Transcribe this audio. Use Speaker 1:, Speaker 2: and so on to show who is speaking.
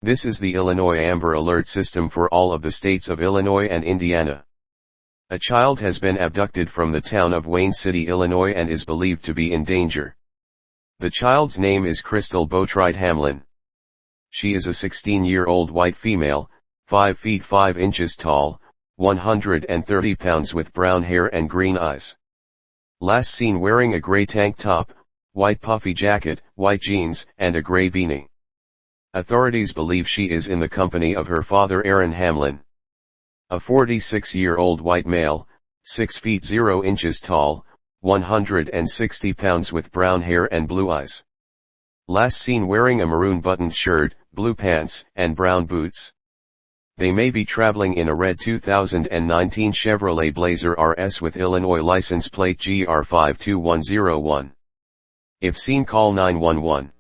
Speaker 1: This is the Illinois Amber Alert system for all of the states of Illinois and Indiana. A child has been abducted from the town of Wayne City, Illinois and is believed to be in danger. The child's name is Crystal Boatwright Hamlin. She is a 16-year-old white female, 5 feet 5 inches tall, 130 pounds with brown hair and green eyes. Last seen wearing a gray tank top, white puffy jacket, white jeans, and a gray beanie. Authorities believe she is in the company of her father Aaron Hamlin. A 46-year-old white male, 6 feet 0 inches tall, 160 pounds with brown hair and blue eyes. Last seen wearing a maroon buttoned shirt, blue pants, and brown boots. They may be traveling in a red 2019 Chevrolet Blazer RS with Illinois license plate GR52101. If seen, call 911.